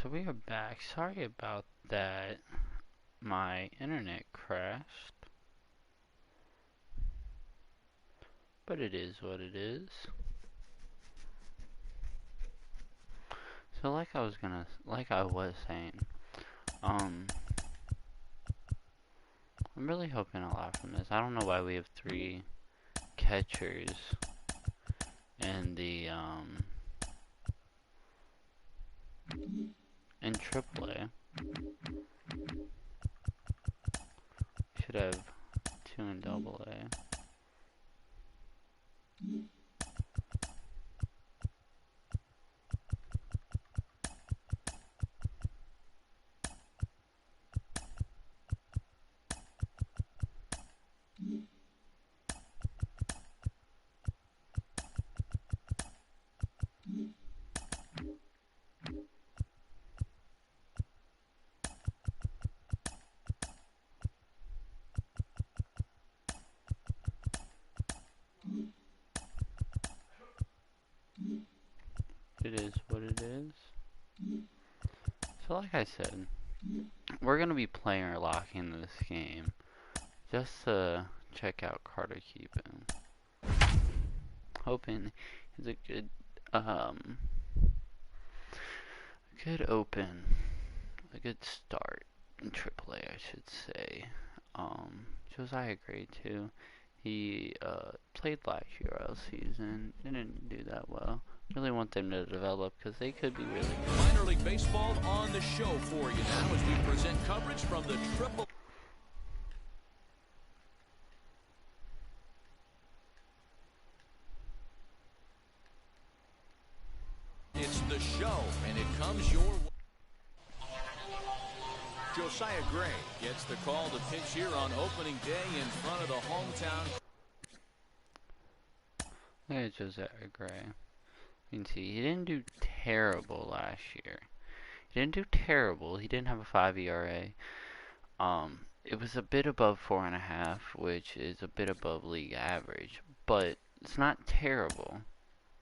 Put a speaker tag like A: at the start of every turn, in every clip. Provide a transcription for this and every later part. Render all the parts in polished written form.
A: So we are back. Sorry about that. My internet crashed. But it is what it is. So like I was saying, I'm really hoping a lot from this. I don't know why we have 3 catchers in the in AAA. Should have 2 in AA. It is what it is. So like I said, we're going to be player locking this game just to check out Carter Keeping. Hoping it's a good open, a good start in AAA, I should say. Josiah Gray too. He played last year all season, didn't do that well. Really want them to develop because they could be really good.
B: Minor League Baseball on the show for you now as we present coverage from the Triple. It's the show, and it comes your way. Josiah Gray gets the call to pitch here on opening day in front of the hometown.
A: Look at Josiah Gray. You can see he didn't do terrible last year. He didn't do terrible. He didn't have a 5 ERA. It was a bit above 4.5, which is a bit above league average, but it's not terrible.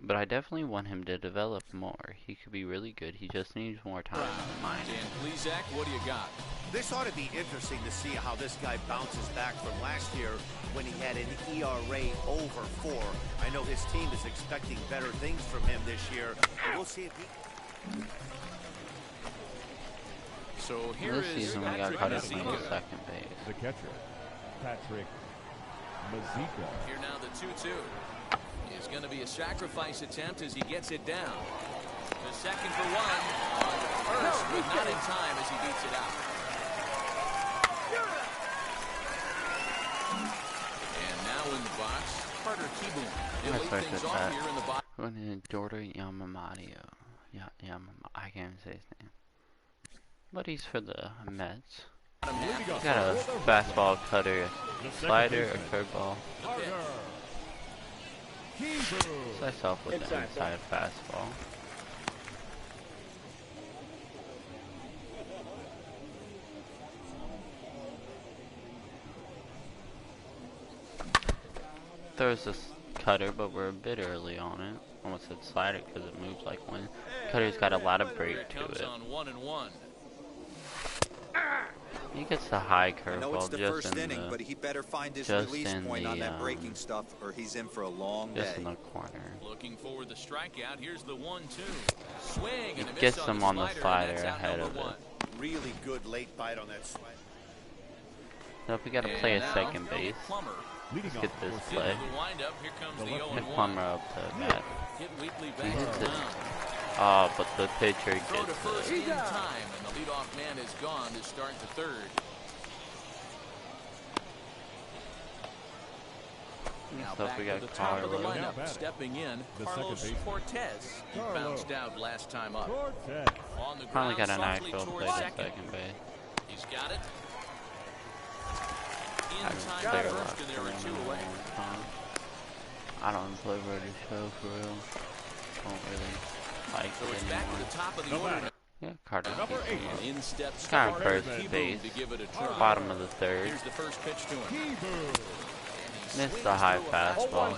A: But I definitely want him to develop more. He could be really good. He just needs more time in the minors.
B: And please, Zach, what do you got?
C: This ought to be interesting to see how this guy bounces back from last year when he had an ERA over 4. I know his team is expecting better things from him this year. We'll see if he...
B: So here
A: this
B: is
A: season we got Carter Keeping at second base.
D: The catcher, Patrick Mazeika.
B: Here now the 2-2. Is going to be a sacrifice attempt as he gets it down. The second for 1 on first, but not in time as he beats it out. And now in the box, Carter Keeping. He'll lead things off here in the box.
A: Going to Dorder Yamamoto. I can't even say his name. But he's for the Mets. He's got a fastball, cutter, slider, a curveball. Starts off with the inside fastball. Throws this cutter, but we're a bit early on it. Almost said slider because it moves like one. Cutter's got a lot of break to it. He gets the high curveball just in
E: inning,
A: the,
E: but he better find his release point on that breaking stuff, or he's in for a long day.
A: Just in the corner.
B: Looking for the strikeout. Here's the 1-2. Swing and
A: He gets him on the slider ahead of it.
C: Really good late bite on that slider.
A: So if we gotta play a second base, let's get this play. Hit Plummer up the bat. He hits it. Oh, but the pitcher gets it.
B: In time, and the leadoff man is gone to start the third.
A: So if we got Carlos.
B: Stepping in, Carlos Cortez. He bounced out last time up. On the
A: Finally
B: ground,
A: got an
B: softly
A: actual
B: towards
A: play at second base.
B: He's got it. In
A: I haven't
B: time
A: played a
B: first,
A: lot
B: and
A: for
B: there were
A: him
B: 2
A: in a
B: away.
A: long time. I don't play ready show for real. Don't really like
B: So
A: it
B: it's back to
A: anymore.
B: the top of the order.
A: Yeah, Carter Keeping.
B: In steps
A: Kind of
B: Carter
A: first
B: Keeping
A: base,
B: to give it a try.
A: bottom of the third.
B: Here's the first pitch to him.
A: Missed the high fastball.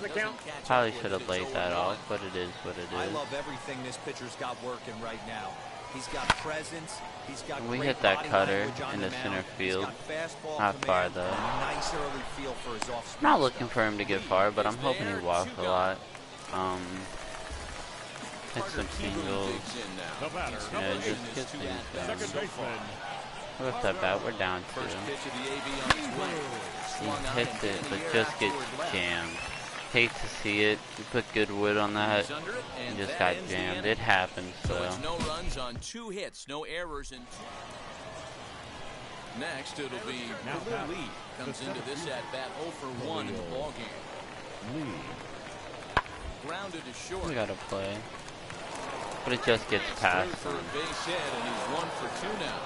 A: Probably should have laid that off, but it is what it
E: I
A: is.
E: love everything this pitcher's got working right now.
C: He's got presence. He's got
A: We
C: great
A: hit that
C: body
A: cutter
C: language on
A: in the center
C: mound.
A: field.
C: He's got fastball
A: Not far
C: command,
A: though.
C: nice early feel for his off-speed
A: Not looking
C: stuff.
A: for him to get far, but I'm hoping he walks a lot. Hit some singles.
D: The batter,
A: You know, just get things going.
D: second baseman.
A: With that bat, we're down
B: First
A: 2.
B: pitch of the AB on its way.
A: He
B: Swung on
A: hits
B: and
A: it,
B: hit in
A: but
B: the air
A: just
B: out
A: gets
B: toward left.
A: jammed. Hate to see it. You put good wood on that.
B: He's under it,
A: And
B: and
A: just
B: that
A: got
B: ends the
A: jammed.
B: inning.
A: It happens,
B: So
A: so.
B: it's no runs on 2 hits, no errors in 2. Next, it'll be
D: Now
B: Khalil Lee comes into this at bat 0 for 1 in the ball game.
D: Lee.
B: Grounded to short.
A: We gotta play. But it just gets
B: Through
A: past
B: for
A: him.
B: a base hit, and he's 1 for 2 now.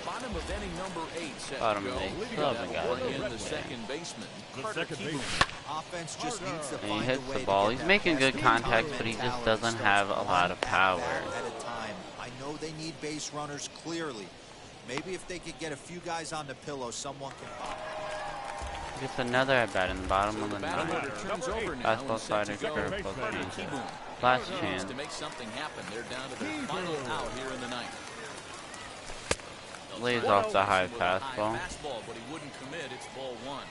B: Bottom of inning number 8 set
A: Bottom
B: to
A: of
B: go.
A: eight.
B: That'll
A: Still haven't got
B: bring
A: it
B: in
A: yet.
B: the second baseman.
D: The
B: Carter
D: second
B: Kieboom.
D: baseman.
C: Offense just needs to
A: And he
C: find
A: hits
C: a way
A: the
C: to
A: ball.
C: get
A: He's
C: that
A: making good
C: fastball
A: contact,
C: moving
A: but he just
C: mentality
A: doesn't
C: starts
A: have a lot of
C: one
A: power.
C: at a time. I know they need base runners clearly. Maybe if they could get a few guys on the pillow, someone can.
A: Gets another at bat in the bottom
B: So
A: of
B: the
A: the
B: batter
A: ninth.
B: order turns over now
A: Fastball,
B: and set to
A: slider,
B: go.
A: curveball,
B: Carter
A: changeup.
B: Kieboom.
A: Last
B: Needs
A: chance.
B: to make something happen. They're down to their final out here in the ninth.
A: Lays off the high
B: With a high
A: fastball.
B: fastball, but he wouldn't commit. It's ball 1.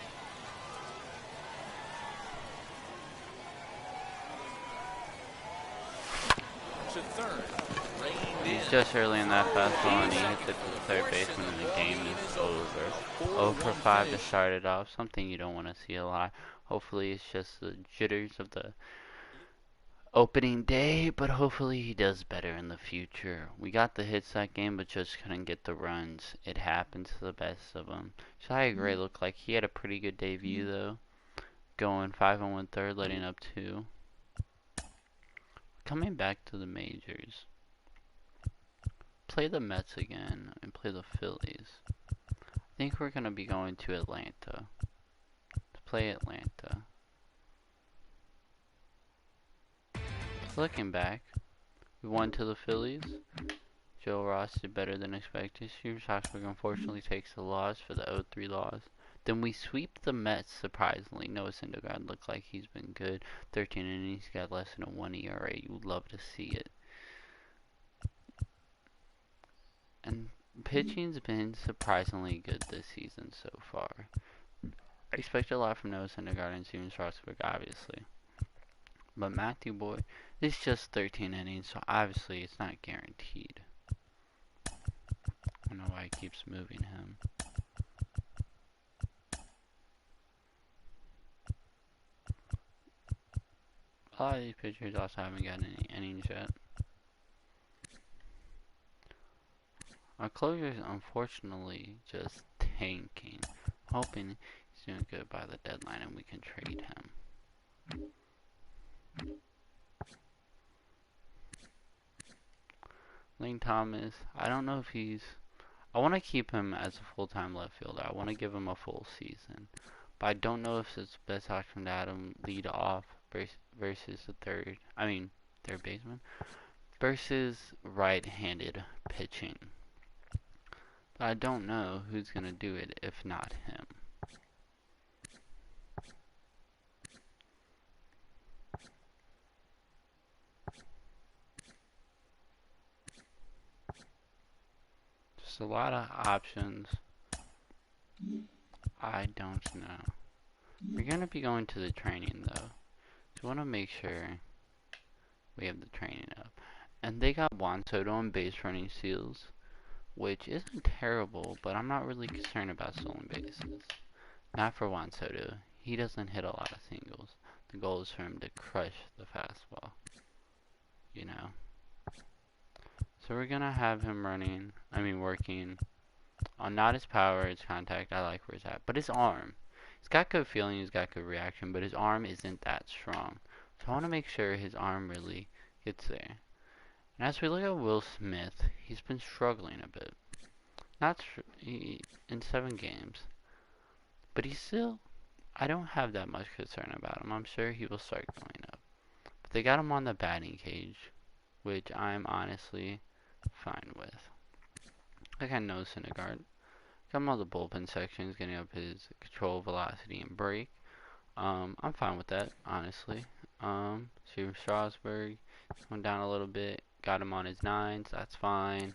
B: To third.
A: He's just early in that fastball and he hits it to the third baseman and the game is over. 0 for 5 to start it off. Something you don't want to see a lot. Hopefully it's just the jitters of the opening day, but hopefully he does better in the future. We got the hits that game, but just couldn't get the runs. It happens to the best of them. Shia Gray looked like he had a pretty good debut though. Going 5 1/3, letting up 2. Coming back to the majors. Play the Mets again and play the Phillies. I think we're going to be going to Atlanta. To play Atlanta. Looking back, we won to the Phillies. Joe Ross did better than expected. Steve Strasburg unfortunately takes the loss for the 0-3 loss. Then we sweep the Mets surprisingly. Noah Syndergaard looked like he's been good. 13 innings, got less than a 1 ERA. You would love to see it. And pitching's been surprisingly good this season so far. I expect a lot from Noah Syndergaard and Steven Strasburg, obviously. But Matthew Boyd is just 13 innings, so obviously it's not guaranteed. I don't know why he keeps moving him. A lot of these pitchers also haven't gotten any innings yet. Our closer is unfortunately just tanking. Hoping he's doing good by the deadline and we can trade him. Lane Thomas, I don't know if he's... I want to keep him as a full-time left fielder. I want to give him a full season. But I don't know if it's the best option to have him lead off versus the third baseman. Versus right-handed pitching. But I don't know who's going to do it if not him. Just a lot of options. I don't know. We're going to be going to the training though. So we want to make sure we have the training up. And they got Juan Soto on base running steals, which isn't terrible, but I'm not really concerned about stolen bases. Not for Juan Soto. He doesn't hit a lot of singles. The goal is for him to crush the fastball. You know. So we're gonna have him working on not his power, his contact, I like where he's at, but his arm. He's got good feeling, he's got good reaction, but his arm isn't that strong. So I want to make sure his arm really gets there. And as we look at Will Smith, he's been struggling a bit. In 7 games. But he's still, I don't have that much concern about him. I'm sure he will start going up. But they got him on the batting cage, which I'm honestly fine with. I got no Syndergaard. Got him on the bullpen sections, getting up his control, velocity, and break. I'm fine with that, honestly. Steven Strasburg went down a little bit. Got him on his 9s. That's fine.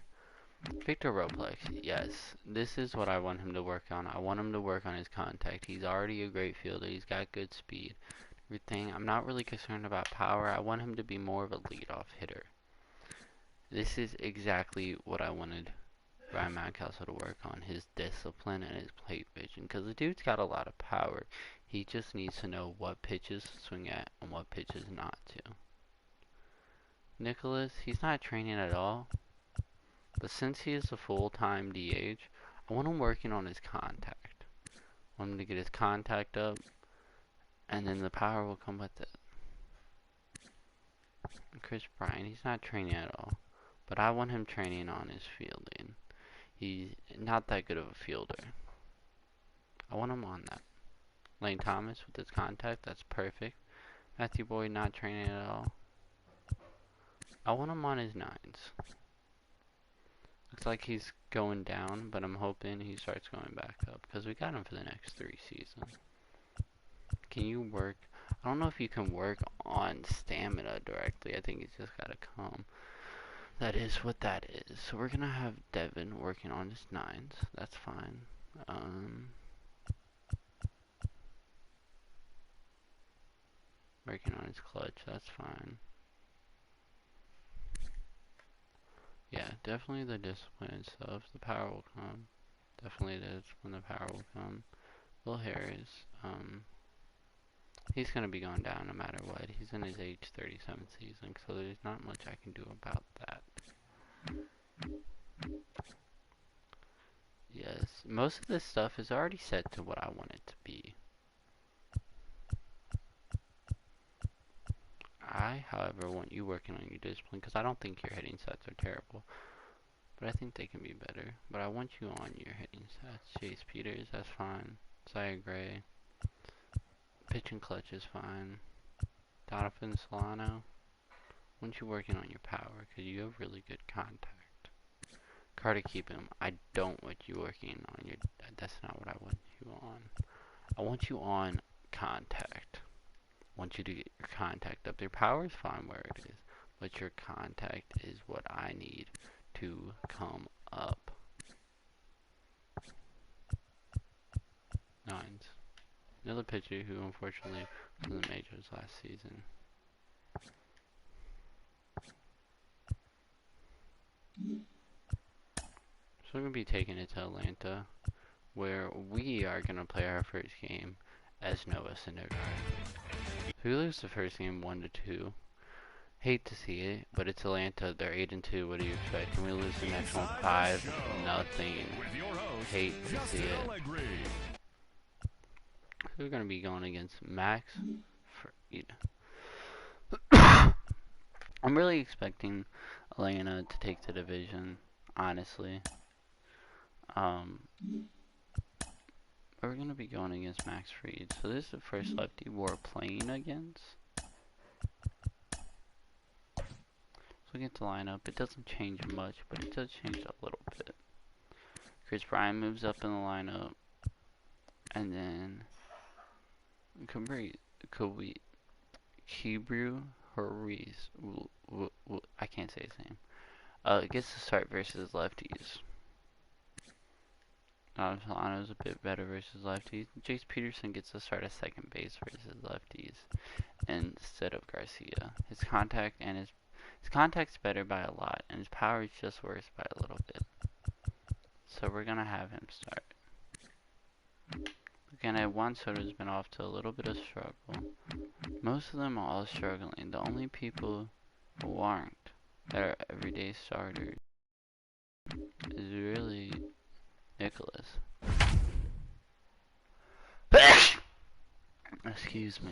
A: Victor Roplex, yes. This is what I want him to work on. I want him to work on his contact. He's already a great fielder. He's got good speed. Everything. I'm not really concerned about power. I want him to be more of a leadoff hitter. This is exactly what I wanted Ryan Mountcastle to work on. His discipline and his plate vision. Because the dude's got a lot of power. He just needs to know what pitches to swing at and what pitches not to. Nicholas, he's not training at all. But since he is a full-time DH, I want him working on his contact. I want him to get his contact up, and then the power will come with it. Chris Bryant, he's not training at all. But I want him training on his fielding. He's not that good of a fielder. I want him on that. Lane Thomas with his contact, that's perfect. Matthew Boyd not training at all. I want him on his 9s. Looks like he's going down, but I'm hoping he starts going back up because we got him for the next 3 seasons. Can you work? I don't know if you can work on stamina directly. I think it's just got to come. That is what that is. So we're going to have Devin working on his 9s. That's fine. Working on his clutch. That's fine. Yeah, definitely the discipline and stuff. The power will come. Definitely the discipline, the power will come. Will Harris, he's going to be going down no matter what. He's in his age 37 season, so there's not much I can do about that. Yes, most of this stuff is already set to what I want it to be. I, however, want you working on your discipline because I don't think your hitting sets are terrible. But I think they can be better. But I want you on your hitting sets. Chase Peters, that's fine. Zaya Gray. Pitching clutch is fine. Donovan Solano. I want you working on your power because you have really good contact. Carter Keep'em, I don't want you working on your... That's not what I want you on. I want you on contact. Want you to get your contact up. Your power is fine where it is, but your contact is what I need to come up. 9s. Another pitcher who unfortunately was in the majors last season. So we're going to be taking it to Atlanta, where we are going to play our first game as Noah Syndergaard. So we lose the first game 1-2. Hate to see it, but it's Atlanta. They're 8-2. What do you expect? Can we lose the next one 5-0? Hate to see it. So we're gonna be going against Max. I'm really expecting Atlanta to take the division, honestly. We're going to be going against Max Fried. So this is the first lefty we're playing against. So we get the lineup. It doesn't change much, but it does change a little bit. Chris Bryant moves up in the lineup. And then Hebrew Ruiz. I can't say his name. Gets to start versus lefties. Solano's a bit better versus lefties. Jace Peterson gets to start at second base versus lefties instead of Garcia. His contact's better by a lot, and his power is just worse by a little bit. So we're gonna have him start. Again, Juan Soto's been off to a little bit of struggle. Most of them are all struggling. The only people who aren't, that are everyday starters, is really Nicholas. Excuse me.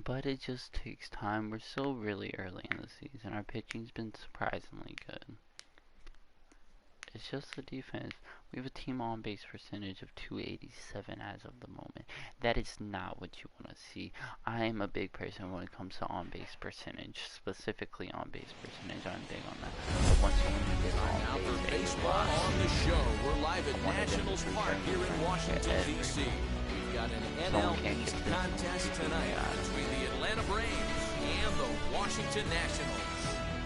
A: But it just takes time. We're still really early in the season. Our pitching's been surprisingly good. It's just the defense. We have a team on base percentage of 287 as of the moment. That is not what you want to see. I am a big person when it comes to on base percentage, specifically on base percentage. I'm big on that. But once someone gets on
B: Now for
A: base,
B: baseball on the show, we're live at Nationals Park here in Washington, D.C. got an NL
A: Someone can't
B: East
A: get this.
B: contest tonight between the Atlanta Braves and the Washington Nationals.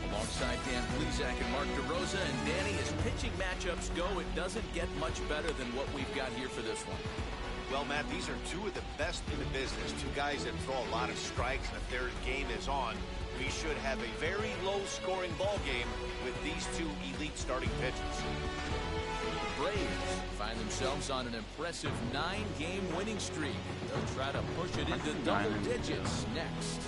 B: Alongside Dan Plesac and Mark DeRosa, and Danny, as pitching matchups go, it doesn't get much better than what we've got here for this one.
C: Well, Matt, these are two of the best in the business. Two guys that throw a lot of strikes, and if their game is on, we should have a very low-scoring ball game with these two elite starting pitchers.
B: The Braves find themselves on an impressive 9-game winning streak. They'll try to push it into double digits next.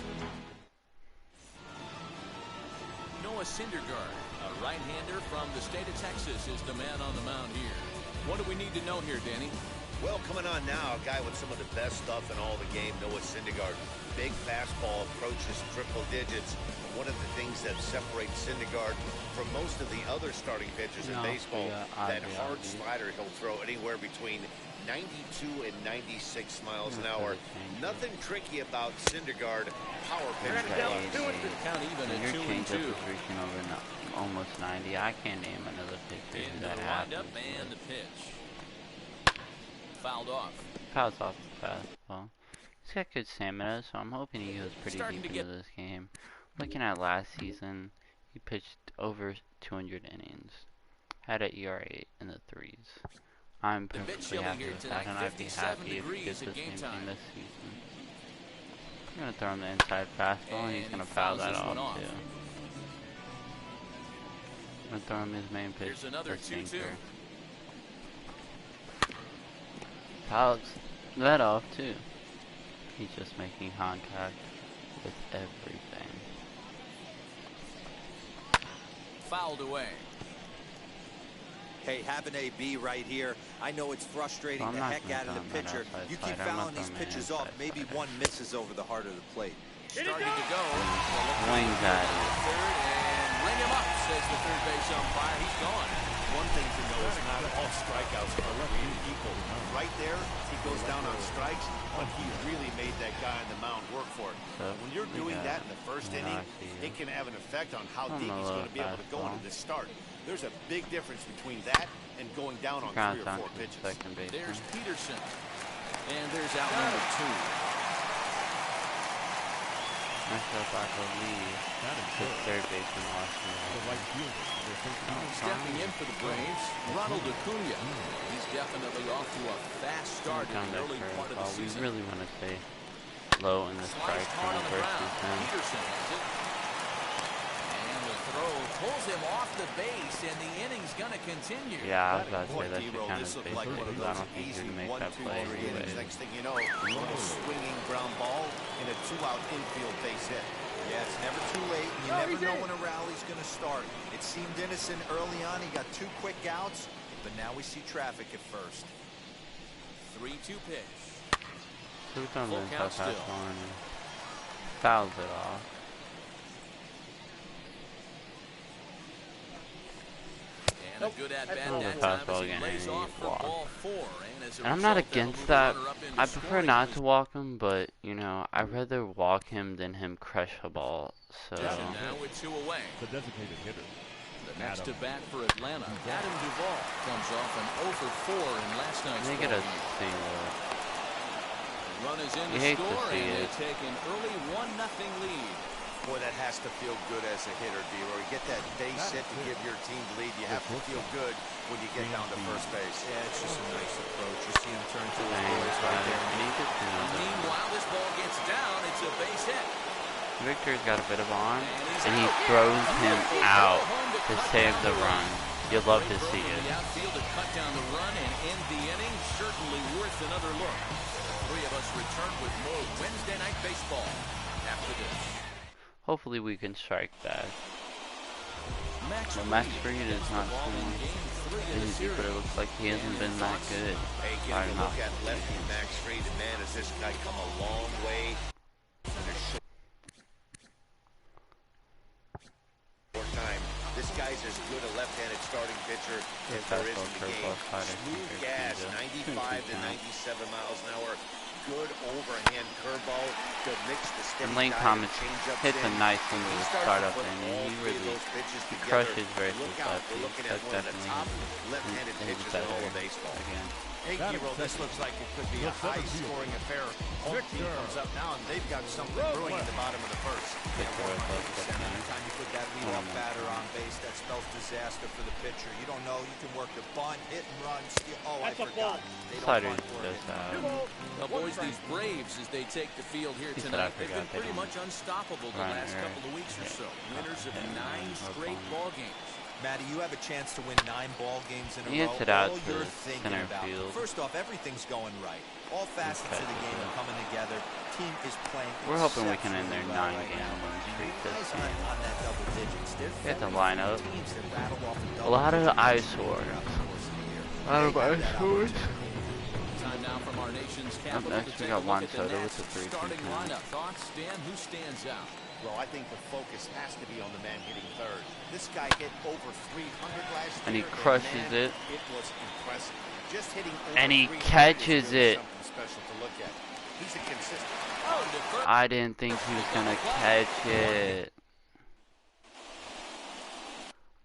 B: Syndergaard, a right-hander from the state of Texas, is the man on the mound here. What do we need to know here, Danny?
C: Well, coming on now, a guy with some of the best stuff in all the game, Syndergaard. Big fastball, approaches triple digits. One of the things that separates Syndergaard from most of the other starting pitchers in baseball, that hard slider he'll throw anywhere between 92 and 96 miles an hour. Nothing tricky about Syndergaard. Power pitcher.
B: Count even at 2-2.
A: Reaching over almost 90. I can't name another pitcher that happens.
B: And the pitch. Fouled off.
A: Fouls off the fastball. He's got good stamina, so I'm hoping he goes pretty deep into this game. Looking at last season, he pitched over 200 innings. Had an ERA in the 3s. I'm perfectly happy with that, and I'd be happy if he gets the same thing this season. I'm going to throw him the inside fastball, and he's going to foul that off, too. I'm going to throw him his main pitch, the sinker. Fouls that off, too. He's just making contact with everything.
B: Fouled away.
E: Hey, having AB right here, I know it's frustrating the heck out of the pitcher. You keep fouling these pitches off, maybe one misses over the heart of the plate.
B: Starting to go.
A: Swings at it.
B: Third, and ring him up, says the third base umpire. He's gone.
C: One thing to know is not all strikeouts are created equal. Right there, he goes down on strikes, but he really made that guy on the mound work for it. When you're doing that in the first inning, it can have an effect on how deep he's going to be able to go into this start. There's a big difference between that and going down on 3 or 4 pitches.
B: There's Peterson. And there's out number 2.
A: Myself, I believe the third baseman
B: Stepping in for the Braves, Ronald Acuna. He's definitely off to a fast start in the early part of the season.
A: We really want to stay low in the strike zone versus him.
B: Peterson has it. And the throw pulls him off the base, and the inning's going to continue.
A: Yeah, I was about to say that should kind of space it, because I don't think you're going to make that play anyway.
C: Next thing you know, a little swinging ground ball and a 2-out infield base hit.
E: Yeah, it's never too late. You never know when a rally's going to start. It seemed innocent early on. He got 2 quick outs, but now we see traffic at first.
B: 3-2 pitch.
A: So we've done the inside fastball and fouls it off.
B: And a good at-bat that time as he lays off for ball 4. And
A: I'm not against that. I prefer not to walk him, but, you know, I'd rather walk him than him crush a ball. So
B: now with 2 away.
D: The designated hitter.
B: The next to bat for Atlanta, Adam Duvall, comes off an 0 for 4 in last night's
A: they get a single.
B: Run is in
A: You
B: the
A: hate to
B: score,
A: see
B: and they
A: it.
B: take an early 1-0 lead.
C: Boy, that has to feel good as a hitter, D-Roy. Get that base hit to give your team the lead. You have to feel good when you get down to first base.
E: Yeah, it's just a nice approach. You see him turn to his boys right there.
B: Meanwhile, this ball gets down. It's a base hit.
A: Victor's got a bit of arm, and he throws him out to save the run. You'll love to see it.
B: The outfield to cut down the run and end the inning. Certainly worth another look. The 3 of us return with more Wednesday Night Baseball after this.
A: Hopefully we can strike that.
B: Well,
A: Max Fried is not showing busy, but it looks like he hasn't been that good.
C: Hey, again, you look at lefty Max Fried, and man, has this guy come a long way in a short time. This guy's as good a left-handed starting pitcher as there is in the game. Smooth gas, 95 to 97 miles an hour. Good overhand curveball to mix the steady
A: And Lane Thomas hits a nice one to start up, and he crushes versus lefty. That's definitely his better.
C: baseball.
A: again.
C: Hey, Hero, this looks like it could be a high-scoring affair. Home team comes up now, and they've got something brewing in the bottom of the first.
E: Anytime you put that leadoff batter on base, that spells disaster for the pitcher. You don't know. You can work the bunt, hit and run, steal. Oh, I forgot. They don't
A: Sliders
E: bunt for it.
A: does
B: Now, boys, these Braves, as they take the field here
A: He said I
B: tonight, they've
A: forgot
B: been
A: they
B: pretty
A: didn't.
B: much unstoppable the last couple of weeks or so. Winners of 9 straight ball games.
E: Matty, you have a chance to win 9 ball games in a
A: He
E: row.
A: hits it out
E: All
A: to
E: you're thinking
A: center
E: about.
A: field.
E: First off, everything's going right. All facets of the game are coming together. Team is playing.
A: We're hoping we can end their
E: exceptionally well
A: 9-game
E: right now.
A: win streak this
E: Guys
A: game.
E: on that double digits. They're
A: Get the
E: very
A: lineup.
E: teams that rattle off
A: A
E: a
A: lot of
E: double-digit
A: eyesore.
E: throughout the course of the year.
A: A lot of
E: They have that
A: eyesores.
E: opportunity.
B: Time now from our nation's
A: Up
B: capital
A: next,
B: to
A: we
B: take
A: got
B: a look
A: Juan
B: at the
A: Soto with
B: Nats
A: the 3-2
B: starting
A: count.
B: lineup. Thoughts, Dan? Who stands out?
C: Well, I think the focus has to be on the man hitting third. This guy hit over 300 last year.
A: And he crushes
C: man,
A: it.
C: It was impressive. Just hitting over
A: And he
C: 300
A: catches
C: is really
A: it.
C: something special to look at. He's a consistent.
A: I didn't think he was gonna catch it.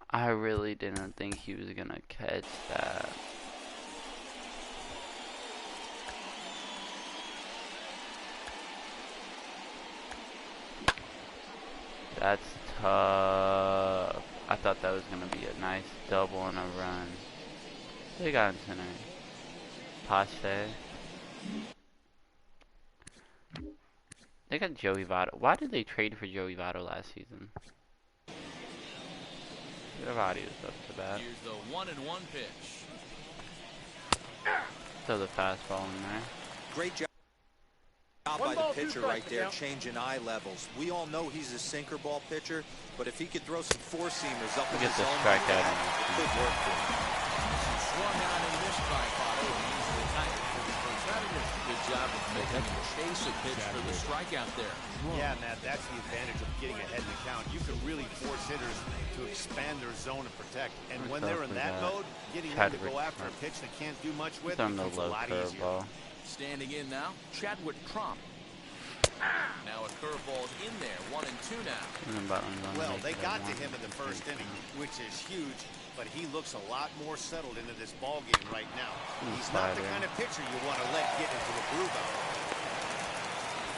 A: I really didn't think he was gonna catch that. That's tough. I thought that was gonna be a nice double and a run. They got in center. Pache. They got Joey Votto. Why did they trade for Joey Votto last season? Their body was up to bat.
B: Here's the 1-1 pitch.
A: Throw the fastball in there.
E: Great job by the pitcher right there, changing eye levels. We all know he's a sinker ball pitcher, but if he could throw some four-seamers up in
A: Look
E: the
A: at the
E: zone,
A: strikeout.
E: it could work for him.
B: Swung on and missed by Votto. He's retired for the first time. Good job of making him chase a pitch for the strikeout there.
C: Yeah, Matt, that's the advantage of getting ahead in the count. You can really force hitters to expand their zone and protect. And when they're in that mode, getting them to go after a pitch they can't do much with
A: Throw him the
C: becomes a
A: low
C: lot easier.
A: curveball.
B: Standing in now, Chadwick Tromp. Now a curveball in there, 1-2 now.
A: And then Button's on
C: Well,
A: base
C: they
A: at
C: got to
A: one.
C: him in the first inning, which is huge, but he looks a lot more settled into this ball game right now. He's not the
A: slider.
C: kind of pitcher you want to let get into a groove out.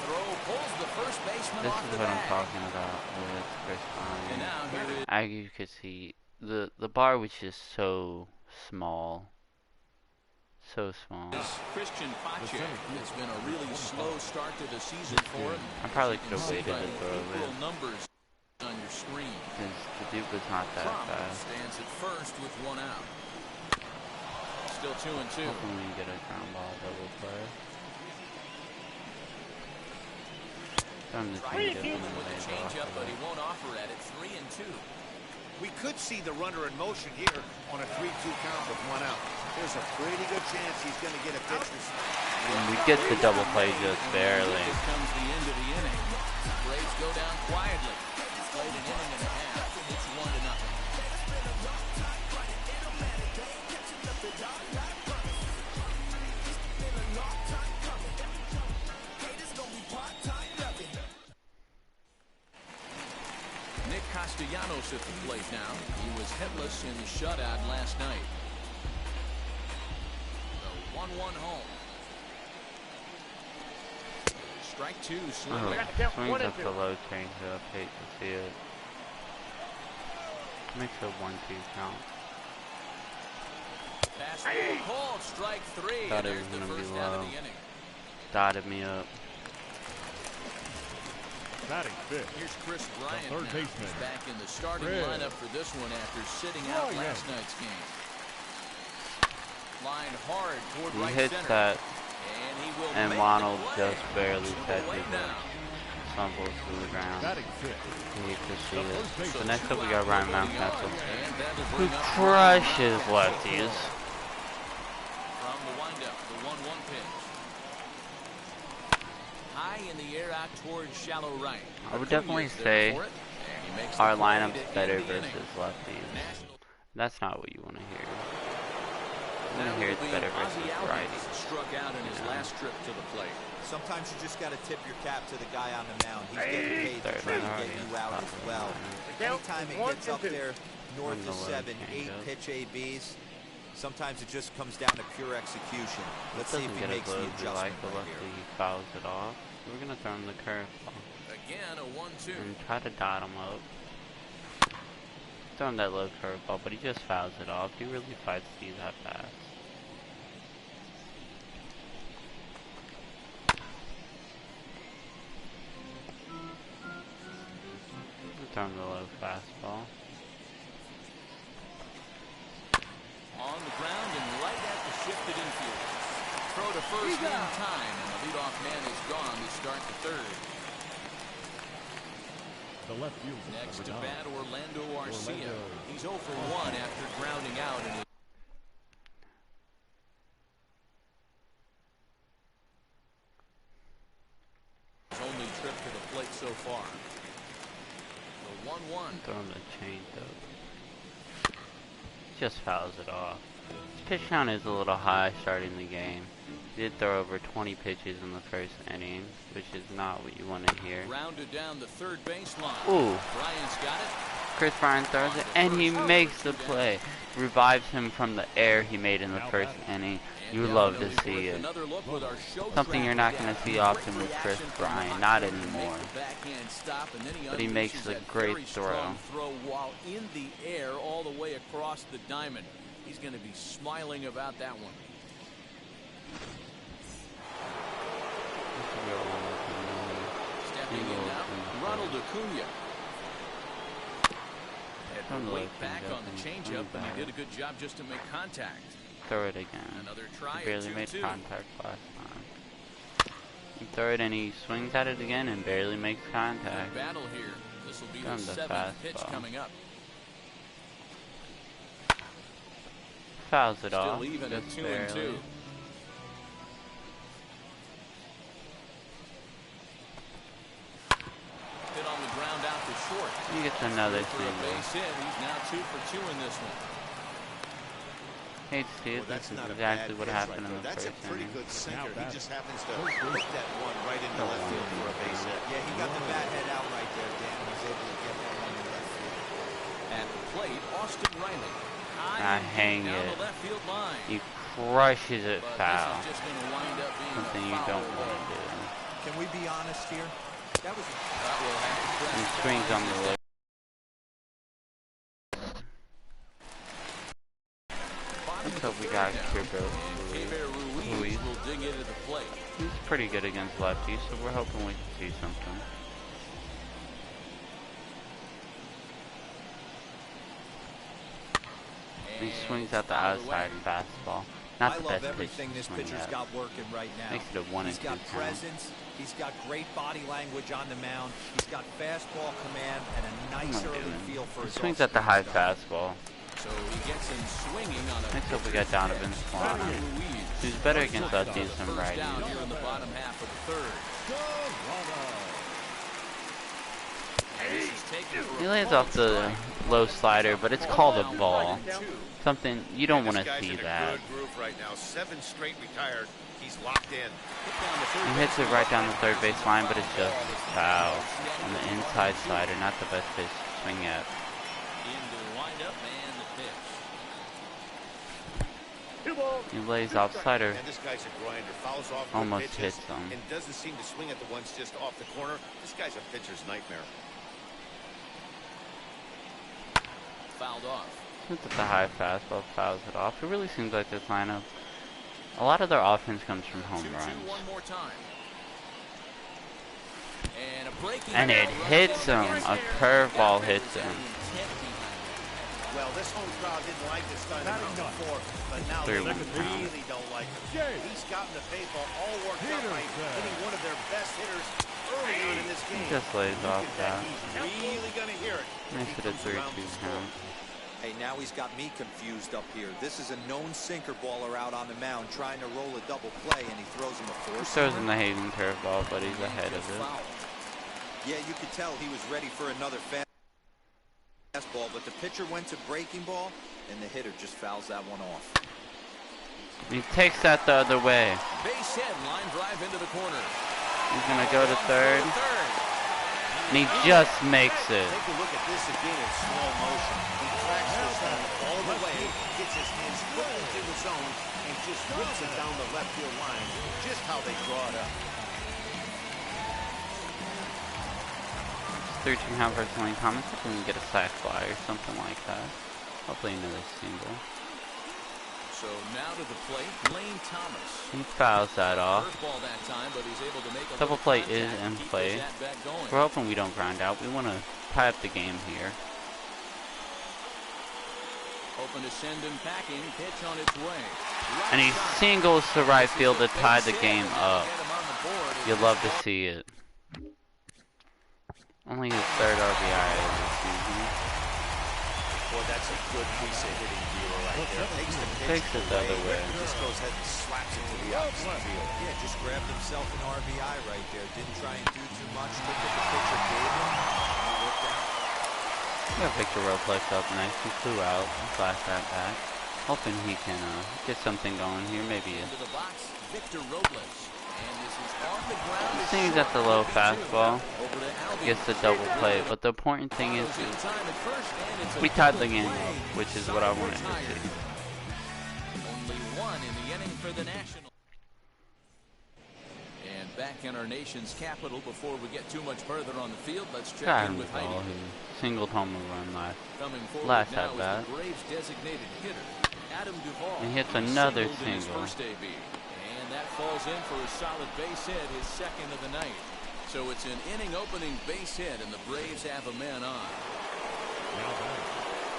B: Throw pulls the first baseman
A: This
B: off
A: is
B: the
A: what I'm
B: bag.
A: talking about with Chris
B: And
A: Pine.
B: now here is
A: As you could see, the bar was just so small. So small.
B: Christian Pache. It's been a really slow start to the season for him.
A: I probably
B: You can
A: could have
B: see
A: waited
B: by
A: to
B: the
A: throw
B: April
A: it.
B: numbers on your screen.
A: Because the dude was not that
B: Trump
A: fast.
B: stands at first with 1 out. Still 2-2.
A: Hoping we get a ground ball double play. I'm just gonna get one
B: With the
A: of
B: changeup, but he
A: those.
B: won't offer at it. 3-2.
C: We could see the runner in motion here on a 3-2 count with 1 out. There's a pretty good chance he's going to get a pitch this
A: And we get the double play just barely.
B: Here comes the end of the inning. Braves go down quietly. Played an inning and a half. It's 1-0. Nick Castellanos at the plate now. He was hitless in the shutout last night. The 1-1 home. Strike 2, swing.
A: Oh, swings up the low change up. Hate to see it. Makes a 1-2 count.
B: Fastball called, strike 3.
A: Thought it
B: There's
A: was
B: the
A: gonna be
B: first out of
A: low.
B: the inning.
A: Dotted me up.
D: Batting fifth.
B: Here's Chris Bryant
D: third
B: now.
D: baseman.
B: He's back in the starting
D: Chris.
B: lineup for this one after sitting out
D: Bryant.
B: last night's game. Line hard toward
A: He
B: right
A: hits
B: center.
A: that,
B: And he will
A: and
B: make
A: Ronald
B: the play.
A: just barely
B: 2
A: catches
B: away
A: it.
B: now.
A: Stumbles to the ground.
D: Batting fifth.
A: You hate to see
D: The
A: it.
D: first baseman.
A: So next up we
B: Two
A: got
B: out,
A: Ryan
B: nobody
A: Mountcastle,
B: on, and that'll
A: who
B: bring up
A: crushes
B: Ryan
A: lefties.
B: From the windup, the 1-1 pitch. High in the air out towards shallow right.
A: I would
B: Acuña's
A: definitely
B: there
A: say
B: for it, and he makes the
A: our
B: play
A: lineup's
B: to end
A: better
B: the inning.
A: versus lefties.
B: National-
A: That's not what you want to hear. You
B: Now
A: want to hear
B: it'll
A: it's
B: be
A: better versus
B: Ozzie Albies,
A: righties.
B: struck out in his
A: Yeah.
B: last trip to the plate.
E: Sometimes you just got to tip your cap to the guy on the mound. He's getting paid to
A: Third
E: try to
A: line,
E: get you out as well. Anytime it gets up there north
A: On the
E: of
A: low
E: 7, 8
A: changeup.
E: pitch ABs, Sometimes it just comes down to pure execution. Let's see if he makes the adjustment right here.
A: He fouls it off. We're gonna throw him the curveball.
B: Again, a 1-2.
A: And try to dot him up. Throw him that low curveball, but he just fouls it off. He really fights to use that fast. Throw him the low fastball.
B: On the ground and right at the shifted infield. Throw to first in time, and the leadoff man is gone to start the third.
D: The left fielder.
B: Next to bat, Orlando Arcia. He's 0 for 1 after grounding out in his only trip to the plate so far. The 1-1.
A: Throw him the change though. Just fouls it off. His pitch count is a little high starting the game. He did throw over 20 pitches in the first inning, which is not what you want to hear.
B: Rounded down the third baseline.
A: Ooh.
B: Bryant's got it.
A: Chris Bryant throws it, and he makes the play. Revives him from the air he made in the first inning. You love to see it. Something you're not going to see often with Chris Bryant, not anymore. But he makes a great throw.
B: While in the air all the way across the diamond. He's going to be smiling about that one. Stepping in now, Ronald Acuna. Had to wait back on the changeup, and he did a good job just to make contact.
A: Throw it again.
B: Another try.
A: He barely made contact last time. You throw it and he swings at it again and barely makes contact.
B: Battle here. This will be the 7th pitch coming up.
A: Fouls it
B: Still
A: off.
B: Even at 2-2. Hit on the ground out to short.
A: He gets another single.
B: Base hit. He's now 2 for 2 in this one.
A: Hate to see it. This is exactly what happened in the first inning.
C: That's a pretty good sinker. He just happens to hook that one right into left field for a base hit.
E: Yeah, he got the bat head out right there, Dan. He was able to get that one to left field.
B: At the plate, Austin Riley.
A: Hang
B: down
A: it.
B: the left field line.
A: He crushes it
B: But
A: foul.
B: this is just going to wind up being
A: Something
B: a
A: you
B: foul
A: don't want to do.
E: Can we be honest here? That was
A: He swings on the left. Let's hope we got Ruiz.
B: Will dig into the plate.
A: He's pretty good against lefties, so we're hoping we can see something. He swings out the outside fastball. Not the best pitch
E: everything this pitcher's got working right now.
A: Makes it a 1-2
E: He's got
A: count.
E: presence. He's got great body language on the mound. He's got fastball command and a nice early feel for his
A: He swings at the high
E: stuff.
A: fastball.
B: So he gets him swinging on a
A: Next up we got Donovan Swan. Who's better against lefties than
B: first
A: righties.
B: down here in the bottom half of the third.
A: He lands off the low slider, but it's called a ball. Something you don't want to see that.
C: Good groove right now. 7 straight retired. He's locked in.
A: He hits it right down the third base line, but it's just foul on the inside slider. Not the best pitch to swing at.
B: Into the windup and the pitch.
A: He lays off slider.
C: And this guy's a grinder. Fouls off good
A: Almost
C: pitches
A: hits him.
C: and doesn't seem to swing at the ones just off the corner. This guy's a pitcher's nightmare.
B: Fouled off.
A: Hits at the high fastball, fouls it off. It really seems like this lineup, a lot of their offense comes from home
B: 2-2
A: runs.
B: one more time. And a breaking
A: And it
B: ball
A: hits
B: runs
A: him.
B: over
A: A
B: here.
A: curveball
B: That
A: hits
B: was
A: him.
B: intent behind it.
C: Well, this home crowd didn't like this guy before, but now they
A: 3-1
C: really don't like him. He's gotten the baseball all worked out by hitting one of their best hitters early on in this game.
A: He just lays off that.
C: He's really going to hear it.
A: Makes it a 3-2 count.
E: Hey, now he's got me confused up here. This is a known sinker baller out on the mound trying to roll a double play, and he throws him a
A: He
E: force.
A: throws in the Hayden curveball, but he's ahead of it.
E: Yeah, you could tell he was ready for another fastball, but the pitcher went to breaking ball, and the hitter just fouls that one off.
A: He takes that the other way.
B: Base hit, line drive into the corner.
A: He's going to go to third. And he just makes it.
C: Take a look at this again in slow motion. He tracks the zone all the way, gets his hands quickly to the zone, and just whips it down the left field line. Just how they draw it up.
A: 13.5 versus Lane Thomas. I can get a sack fly or something like that. Hopefully another single.
B: So now to the plate, Lane Thomas.
A: He fouls that off.
B: Curveball that time, but he's able to make a
A: Double
B: little
A: play is
B: contact
A: in
B: to keep
A: play.
B: his at-bat going.
A: We're hoping we don't grind out. We want to tie up the game here.
B: Open to send him packing. Pitch on its way.
A: And he singles to right field to tie the game up. You'd love to see it. Only his third RBI of the season.
C: Boy, that's a good piece of hitting dealer right there.
A: Takes it the other way.
C: Just goes ahead and slaps it to the opposite field.
E: Yeah, just grabbed himself an RBI right there. Didn't try and do too much. Took what the pitcher gave him. And it worked out.
A: We got Victor Robles up next. He flew out. Flash that back. Hoping he can get something going here. Maybe
B: Into the box, Victor Robles. And this is on the ground.
A: I think he's got the low fastball. Gets the double play. But the important thing is we tied the game up, which is what I wanted to see.
B: Only one in the inning for the Nationals. And back in our nation's capital, before we get too much further on the field, let's check
A: Got
B: in
A: him
B: with
A: the ball.
B: Heidi.
A: He singled home a run last.
B: Coming forward
A: Last
B: now
A: at
B: is
A: bat.
B: the Braves designated hitter, Adam Duvall.
A: And hits
B: He
A: another
B: singled in his
A: single.
B: first AB. And that falls in for a solid base hit, his second of the night. So it's an inning-opening base hit, and the Braves have a man on.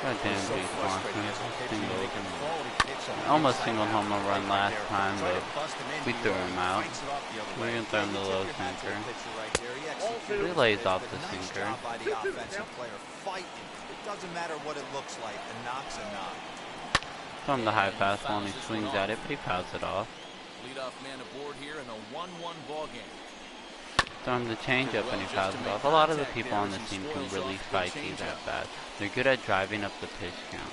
A: God damn,
C: So
A: beat
C: frustrating as a pitcher.
A: Swanson.
C: You make a quality pitch on the
A: Almost
C: inside
A: singled home a run
C: right
A: last
C: there.
A: time,
C: Try
A: but
C: to bust him in,
A: we
C: he
A: threw him out.
C: fights it off the other
A: We're
C: way.
A: gonna throw him the
E: You
A: low
E: tip your hat to the
A: sinker.
E: pitcher right there. He executed
A: He lays
E: his
A: off
E: best.
A: the
E: Nice
A: sinker.
E: job by the offensive player fighting. It doesn't matter what it looks like. A knock's a knock.
A: Throw him the high fastball and he swings at it, but he fouls it off.
B: Leadoff man aboard here in a 1-1 ball game.
A: Throw him the changeup and he fouls it off. A lot of the people on this team can really fight these at bats. They're good at driving up the pitch count,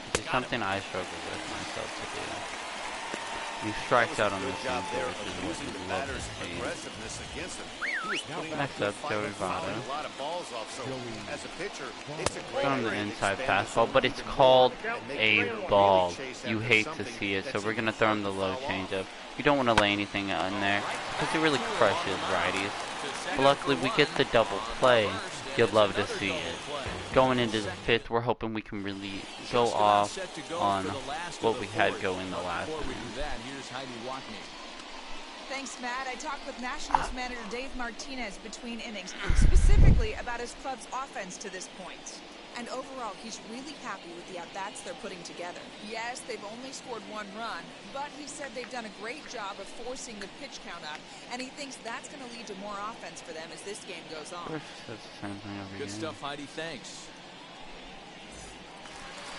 A: which is something I struggle with myself to do. He strikes out on the
C: job
A: sinker,
C: there
A: which is
C: of
A: what
C: using
A: we
C: the
A: love
C: batter's
A: to see.
C: aggressiveness against him. He was putting up
A: Next
C: good
A: up,
C: fight
A: Joey
C: and fouling
A: Votto.
C: a lot of balls off. So as a pitcher, it's a great
A: Throw him the
C: way to
A: inside
C: expand the
A: fastball,
C: zone
A: but it's
C: even
A: called
C: more and make
A: a
C: the hitter
A: ball.
C: really chase
A: You
C: after
A: hate to
C: something
A: see it, so
C: that's
A: we're gonna
C: even
A: throw him
C: hard
A: the
C: to
A: low
C: foul off.
A: changeup. You don't want to lay anything in there because it really crushes righties. But luckily, we get the double play. You'd love to see it. Going into the fifth, we're hoping we can really go off on what we had go in the last
B: Before we
A: inning.
B: do that, here's Heidi Watney.
F: Thanks, Matt. I talked with Nationals manager Dave Martinez between innings, specifically about his club's offense to this point. And overall, he's really happy with the at-bats they're putting together. Yes, they've only scored one run, but he said they've done a great job of forcing the pitch count up, and he thinks that's going to lead to more offense for them as this game goes on.
A: Of course, that's the same thing every
B: Good
A: game.
B: stuff, Heidi. Thanks.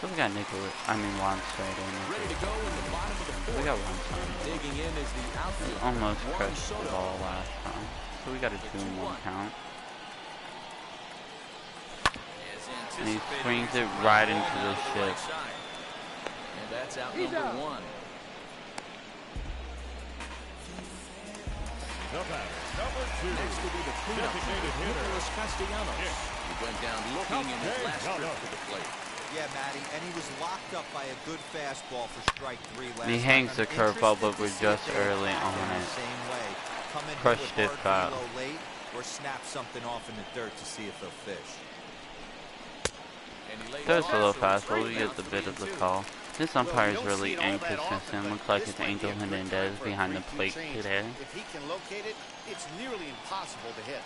A: So we got Juan Soto.
B: Ready to go in the bottom of the
A: We
B: fourth.
A: got one time.
B: Digging in is the outfield.
A: Almost
B: Juan
A: crushed the
B: Soto.
A: ball last time. So we got a 2-1 count.
B: As
A: And he
B: anticipated,
A: swings
B: he's
A: it right
B: ball
A: into the
B: down the
A: ship.
B: right side. And that's out number one.
D: The batter, number 2.
B: Next will be the cleanup
D: Designated
B: hitter,
D: hitter.
B: Nicholas Castellanos.
D: Yeah.
B: He went down looking in his last trip to the plate.
E: Yeah, Matty, and he was locked up by a good fastball for strike 3 last
A: And he
E: night.
A: hangs the
E: I'm
A: curveball,
E: interested
A: but
E: to
A: we're
E: see
A: just
E: if they
A: early
E: attack
A: on
E: him
A: it.
E: the same way. Come in
A: Crushed
E: with
A: it
E: hard
A: foul.
E: velo late, or snap something off in the dirt to see if he'll fish.
B: And he lays
A: There's
B: off
A: a little
B: for
A: fastball.
B: strike
A: We get
B: out,
A: the bit of the
B: 3-2.
A: call. This umpire is
C: Well, you don't
A: really
C: see it all that
A: inconsistent.
C: often,
A: Looks
C: but
A: like
C: this
A: it's
C: might be
A: Angel
C: a good
A: Hernandez
C: time for a
A: behind the
C: 3-2
A: plate
C: change.
A: today.
C: If he can locate it, it's nearly impossible to hit.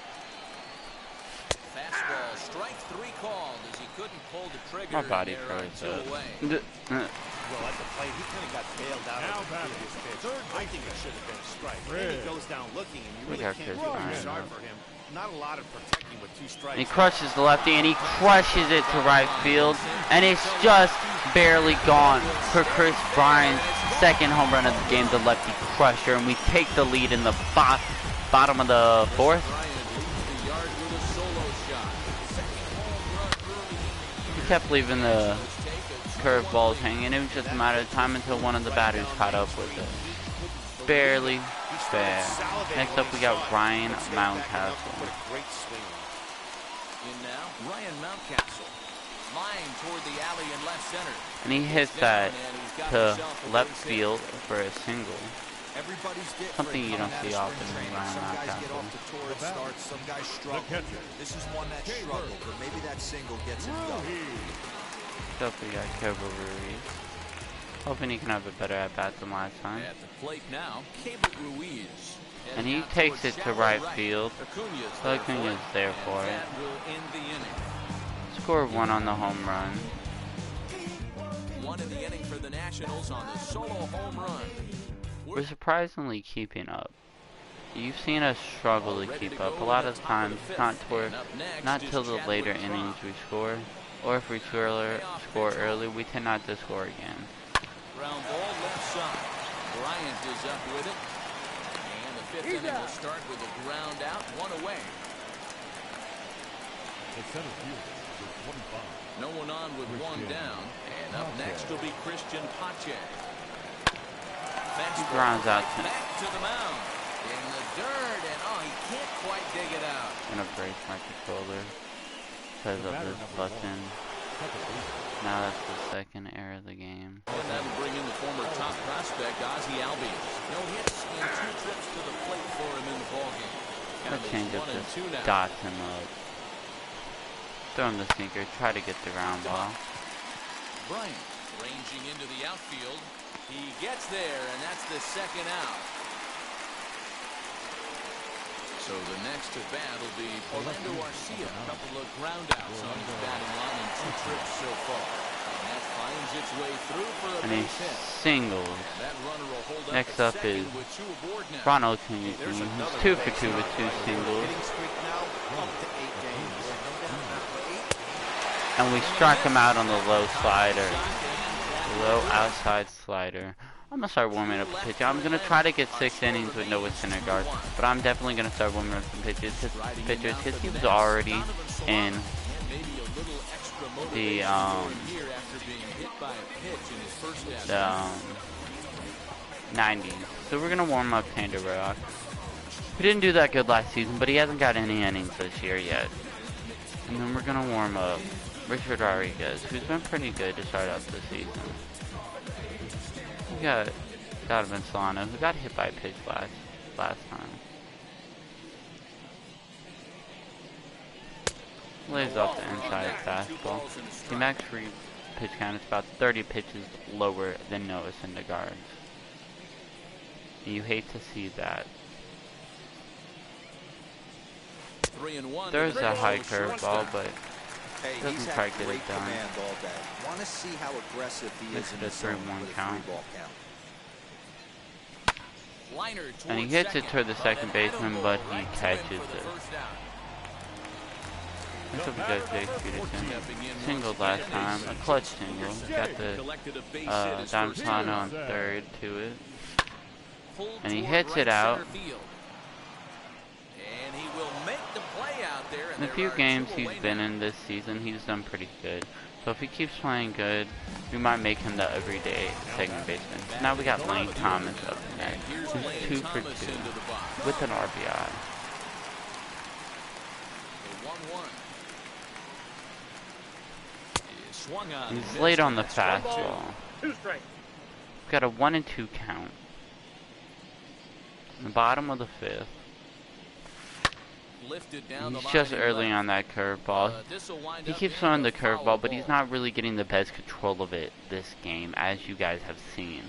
B: Fastball, strike 3 called as he couldn't pull the trigger.
A: My body
B: and there are
A: froze
B: 2 away.
A: up.
C: Well, at the plate, he kind of got bailed out
D: Now
C: of the
D: batting,
C: previous pitch.
D: third
C: I think it should have been a strike.
D: Red.
C: And he goes down looking, and you
A: We
C: really
A: got
C: can't
A: Chris
C: do
A: Bryant
C: too sharp
A: up.
C: for him. Not a lot of protecting with 2 strikes.
A: And he crushes the lefty, and he crushes it to right field, and it's just barely gone for Chris Bryant's second home run of the game, the lefty crusher, and we take the lead in the bottom of the fourth.
B: Bryant leads the yard with a solo shot. Second home run early.
A: He kept leaving the
B: Let's take a
A: curveballs hanging. It was just a matter of time until one of the batters caught up with it. Barely fair. Next up, we got Ryan Mountcastle.
C: What a great swing.
B: Line toward the alley in left center.
A: And he hits that to left field for a single.
E: Everybody's
A: Something you don't see often around
E: Some
A: that
E: guys get
A: castle.
E: off to torrid starts, some guys struggle. This is one that struggled, but maybe that single gets him going.
A: Hopefully got Cobra Ruiz. Hoping he can have a better at-bat than last time.
B: At the plate now, Cable Ruiz.
A: And he takes it to right field. Acuña's there for it.
B: That will end the inning.
A: Score one on the home run.
B: One in the inning for the Nationals on the solo home run.
A: We're surprisingly keeping up. You've seen us struggle to keep up. A lot of times, not till the later innings we score. Or if we score early, we tend not to score again.
B: Ground ball left side. Bryant is up with it. And the fifth inning will start with a ground out, one away.
D: The center fielder with 25.
B: No one on with one down. And up next will be Christian Pache.
A: He grounds out
B: back to the mound. In the dirt, and he can't quite dig it out.
A: Gonna brace my controller because of this button. Now that's the second error of the game.
B: And that'll bring in the former top prospect, Ozzie Albies. No hits in 2 trips to the plate for him in the ballgame.
A: That changeup just dots him up. Throw him the sinker, try to get the ground ball.
B: Bryant ranging into the outfield. He gets there, and that's the second out. So the next at bat will be Orlando Arcia. A couple of ground outs on his batting line in 2 trips so far. And that finds its way through for a
A: And he
B: base hit.
A: singles.
B: That runner will hold up
A: Next
B: at
A: up is
B: second with 2 aboard now.
A: Ronald Acuña. He's 2 for 2 with 2 singles.
C: Hitting streak now up to 8 games.
A: And we struck him out on the low slider. Low outside slider. I'm going to start warming up the pitch. I'm going to try to get 6 innings with Noah Syndergaard. But I'm definitely going to start warming up some pitches because he was already in the 90s. So we're going to warm up Tander Rock. He didn't do that good last season, but he hasn't got any innings this year yet. And then we're going to warm up Richard Rodriguez, who's been pretty good to start out the season. We got Donovan Solano, who got hit by a pitch last time. Lays off the inside fastball. The max free pitch count is about 30 pitches lower than Noah Syndergaard's. You hate to see that.
B: 3-1.
A: There's a high curveball, but
E: Hey,
A: doesn't
E: he's
A: quite
E: had
A: get
E: great
A: it done.
E: command all day. Want to see how aggressive he
A: This
E: is in
A: is a
E: the zone
A: 3-1
E: with a
A: count.
E: 3-ball count.
B: Liner
A: And he
B: towards
A: hits it toward the second baseman, but he catches it. This will be good, Jake Peterson. Singled last time, a clutch single. Got the Don Solano on third to it. And he hits it out.
B: And he will make the play out there.
A: In the few games he's been in this season, he's done pretty good. So if he keeps playing good, we might make him the everyday second baseman. Now we got Lane Thomas up next, who's 2 for 2 with an RBI. He's late on the fastball. Got a 1-2 count. In the bottom of the 5th. He's just early on that curveball. He keeps throwing the curveball, but he's not really getting the best control of it this game, as you guys have seen.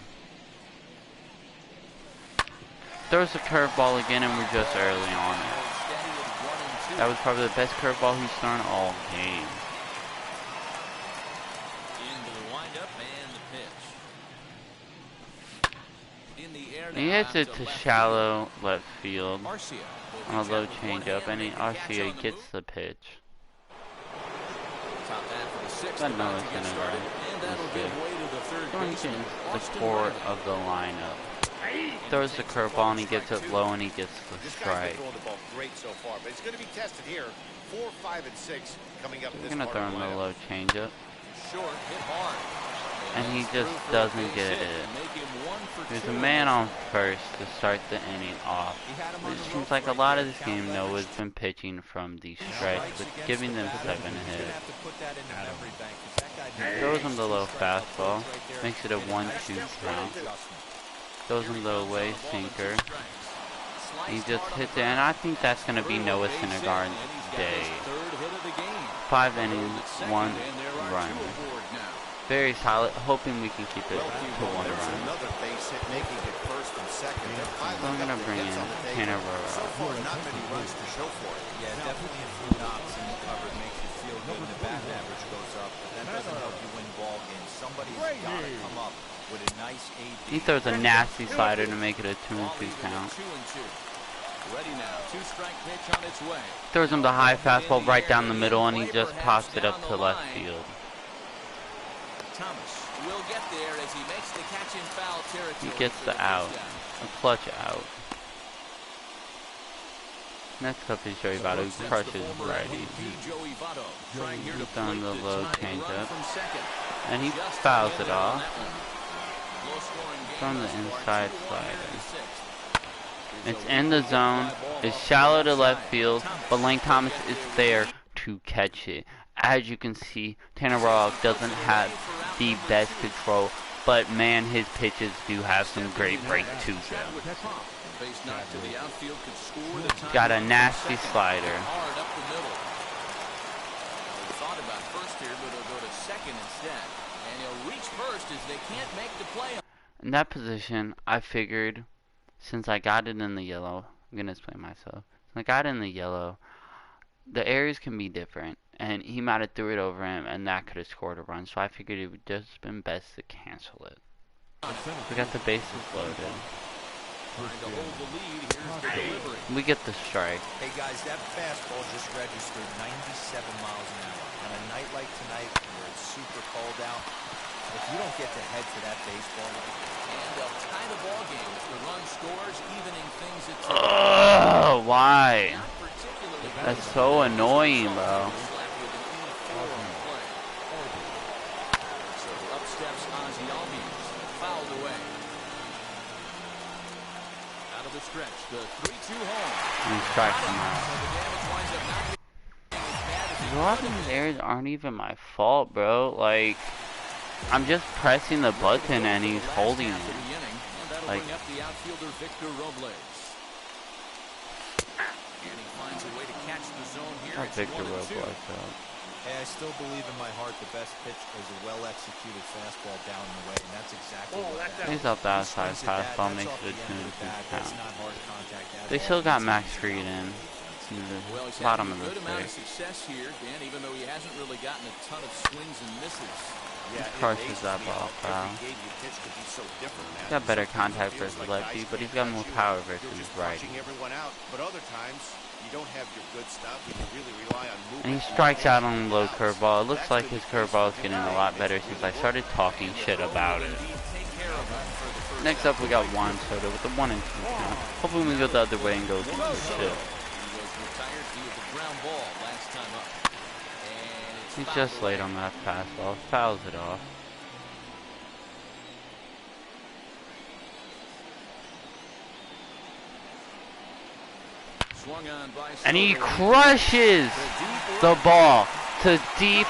A: Throws the curveball again, and we're just early on it. That was probably the best curveball he's thrown all game. He hits it to shallow left field on a low changeup, and Arcia gets the pitch. But no, it's gonna go. Going into the core of the lineup. Throws the curveball and he gets it low and he gets the strike.
C: Great so far, but it's going to be tested here. 4, 5, and 6 coming up.
A: We're gonna throw him a low changeup.
B: Short, hit hard.
A: and he just doesn't get it. There's a man on first to start the inning off. It seems like a lot of this game, Noah's been pitching from the stretch, but giving them 7 hits. Throws him the low fastball, makes it a 1-2 count. Throws him the away sinker. He just hits it, and I think that's going to be Noah Syndergaard's day. 5 innings, 1 run. Very solid, hoping we can keep it to 1 run. So I'm going to bring in Tanner Rowe.
E: Not many runs to show for it. Yeah, definitely in 3 knocks in the cover makes you feel good and the batting average goes up. But that doesn't help you win ball games. Somebody's got to come up with a nice AD.
A: He throws a nasty slider to make it a 2-2 count.
B: Ready now. 2-strike pitch on its way.
A: Throws him the high fastball right down the middle, and he just pops it up to left field.
B: Thomas will get there as he makes the catch in foul territory.
A: He gets the out, a clutch out. Next up is Joey Votto, who crushes righty. He's on the low changeup, and he fouls it off from the inside slider. It's in the zone, it's shallow to left field, but Lane Thomas is there to catch it. As you can see, Tanner Rowe doesn't have the best control, but man, his pitches do have some great break to them. Got a nasty slider. In that position, I figured, since I got it in the yellow, I'm going to explain myself. Since I got it in the yellow, the areas can be different, and he might have threw it over him, and that could have scored a run, so I figured it would just been best to cancel it. We got the bases loaded. We get the strike.
E: Hey guys, that fastball just registered 97 miles an hour. On a night like tonight, where it's super cold out, if you don't get to head for that baseball,
B: and they'll tie the ball game if the run scores, evening things at 2.
A: Ugh, why? That's so annoying, bro.
B: So up steps Ozzie Albies, fouled away. Out of the stretch, the 3-2 home.
A: And he strikes him out. A lot of these errors aren't even my fault, bro. Like, I'm just pressing the button and he's holding it. Like, not Victor Robles, though.
E: Hey, I still believe in my heart the best pitch is a well-executed fastball down the way, and that's exactly what that is.
A: He's up the outside fastball, makes it a 2-2 count. They still got Max Fried in the bottom of the sixth.
B: Here, Dan, even though he hasn't really gotten a ton of swings and misses.
A: He crushes that ball foul. He's got better contact versus lefty, but he's got more power versus righty. And he strikes out on the low curveball. It looks like his curveball is getting a lot better since I started talking shit about it. Next up, we got Juan Soto with the 1-2 count. Hopefully we go the other way and go get the shit. He's just late on that fastball. Fouls it off. And he crushes the ball to deep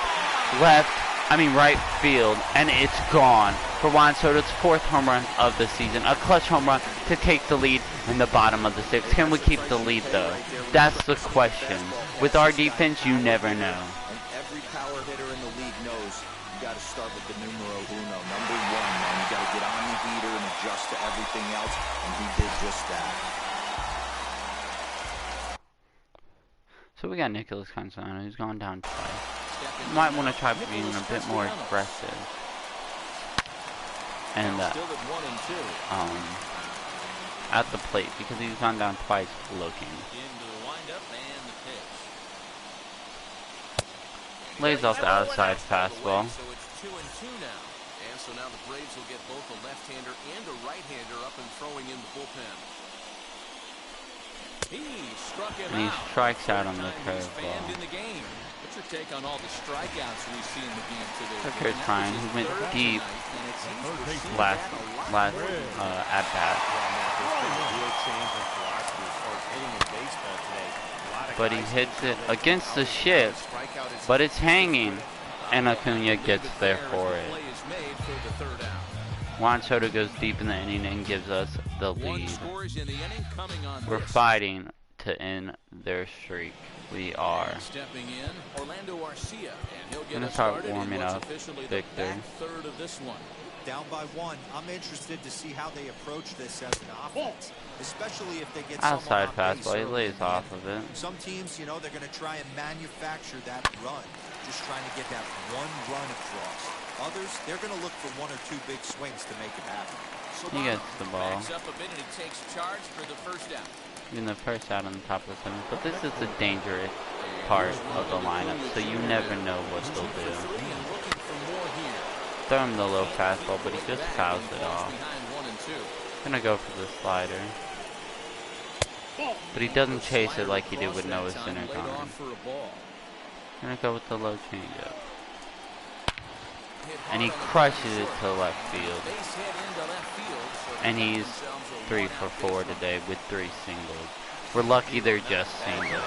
A: right field, and it's gone for Juan Soto's 4th home run of the season. A clutch home run to take the lead in the bottom of the 6th. Can we keep the lead, though? That's the question. With our defense, you never know.
E: Every power hitter in the league knows you got to start with the numero uno, number 1, man. You got to get on the heater and adjust to everything else, and he did just that.
A: So we got Nicholas Cancano, who's gone down twice. Might want to try being a bit more aggressive. And at the plate, because he's gone down twice looking. Lays off the outside fastball.
B: So it's 2-2 now. And so now the Braves will get both a left-hander and a right-hander up and throwing in the bullpen.
A: And he strikes out on the curveball.
B: What's your take on all the strikeouts we see in the game today?
A: Tucker's fine. He went deep last at bat. But he hits it against the ship, but it's hanging, and Acuna gets there for it. Juan Soto goes deep in the inning and gives us the lead. We're fighting to end their streak. We are. Gonna start warming up Victor.
E: Down by one. I'm interested to see how they approach this as an offense, especially if they get
A: Outside
E: someone on base
A: fastball, he
E: early
A: lays
E: in the
A: off
E: inning.
A: of it.
E: Some teams, you know, they're going to try and manufacture that run, just trying to get that one run across. Others, they're going to look for one or two big swings to make it happen.
A: He gets the ball.
B: Up a bit and he takes charge for the first out.
A: In the first out on the top of the seventh, but this is the dangerous part of the lineup, so you never know what they'll do. Throw him the low fastball, but he just fouls it off. Gonna go for the slider, but he doesn't chase it like he did with Noah Syndergaard. Gonna go with the low changeup, and he crushes it to left field. And he's 3 for 4 today with 3 singles. We're lucky they're just singles.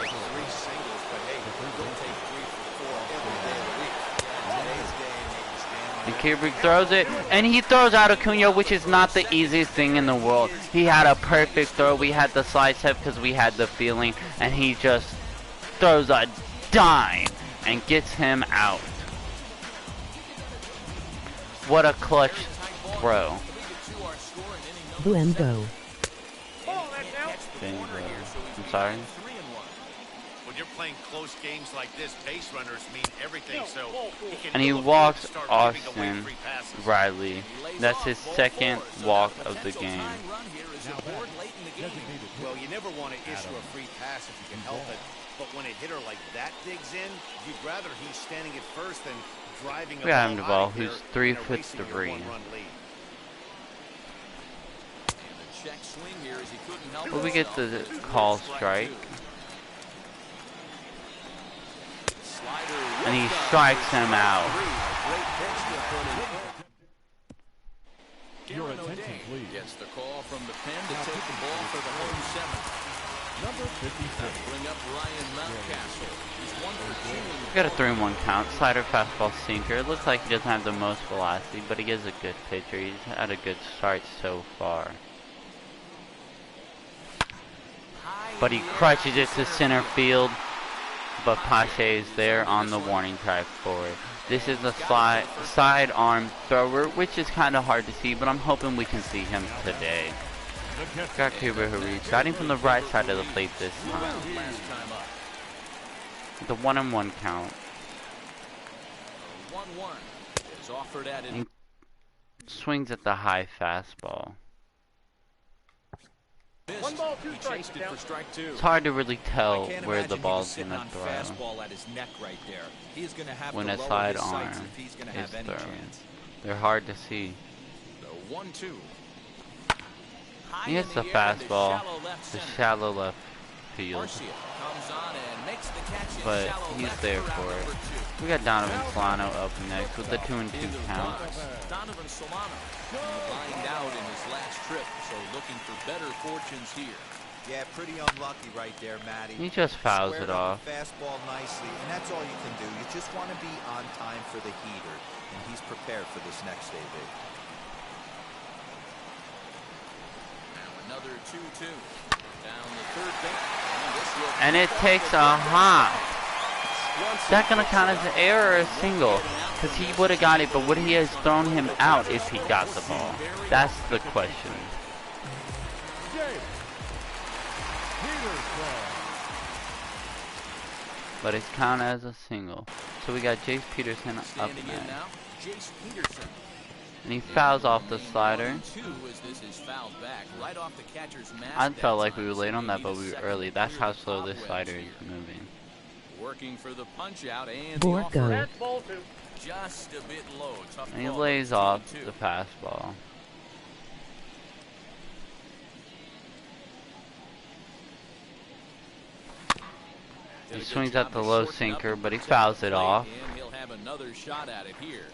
A: And Kubrick throws it, and he throws out Acuna, which is not the easiest thing in the world. He had a perfect throw. We had the slide step because we had the feeling, and he just throws a dime and gets him out. What a clutch throw.
G: Buembo.
A: I'm sorry?
C: When you're playing close games like this, base runners mean everything, so
A: And he walks Austin Riley. That's his second walk of the game.
C: Well, you never want to issue a free pass if you can help it, but when a hitter like that digs in, you'd rather he's standing at first than driving
A: We got him the ball, who's 3 for 3. But we get the call strike. And he strikes him out.
D: Your attention, please.
B: Gets the call from the pen to take the ball for the home 7th.
D: Number 56.
B: Bring up Ryan Mountcastle. He's 1 for 2.
A: We got a 3-1 count. Slider, fastball, sinker. It looks like he doesn't have the most velocity, but he is a good pitcher. He's had a good start so far. But he crushes it to center field. But Pache is there on the warning track for it. This is a side arm thrower, which is kind of hard to see, but I'm hoping we can see him today. Got Cuba who reads. Got him from the right side of the plate this time. The 1-1 count.
B: 1-1 is offered at
A: He swings at the high fastball.
B: 1 ball, 2 strikes. For strike 2.
A: It's hard to really tell where the ball's
E: going
A: gonna
E: to
A: throw
E: fastball at his neck right there. He is going to have
A: when
E: to
A: a
E: lower
A: side
E: his
A: arm
E: sights if he's going to
A: is
E: have any
A: thrown.
E: chance.
A: They're hard to see.
B: The 1-2.
A: He hits the fastball to shallow left field, but he's there for it. We got Donovan Solano up next with the 2-2 count.
B: Donovan Solano lined out in his last trip, so looking for better fortunes here.
E: Yeah, pretty unlucky right there, Matty.
A: He just fouls
E: Squared
A: it
E: up
A: off.
E: the fastball nicely, and that's all you can do. You just want to be on time for the heater, and he's prepared for this next AB.
B: Another 2-2. Down the third base.
A: And it takes a hop. Is that going to count as an error or a single? Because he would have got it, but would he have thrown him out if he got the ball? That's the question. But it's counted as a single. So we got Jace Peterson up next. And he fouls off the slider. I felt like we were late on that, but we were early. That's how slow this slider is moving.
B: Working for the punch out and
G: Borgo.
B: just a bit low. Tough
A: And he
B: call.
A: lays off the fastball. He swings at the low sinker, but he fouls it off.
B: And he'll have another shot at it here.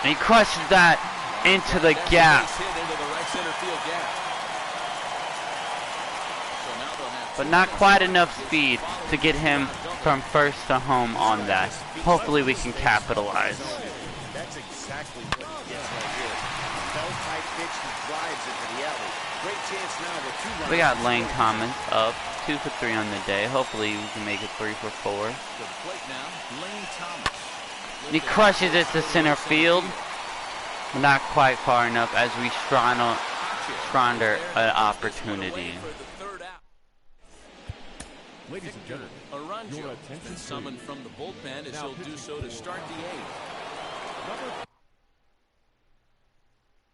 A: And he crushes that into the gap. But not quite enough speed to get him from first to home on that. Hopefully we can capitalize.
C: That's exactly what he gets right here. Bell-type pitch, he drives into the alley. Great chance now with 2 runners.
A: We got Lane Thomas up 2 for 3 on the day. Hopefully we can make it 3 for 4.
B: The plate now, Lane Thomas.
A: And he crushes it to center field. Not quite far enough as we squander an opportunity.
D: Ladies and gentlemen, your attention
B: Summoned from the bullpen as he'll do so to start the 8th.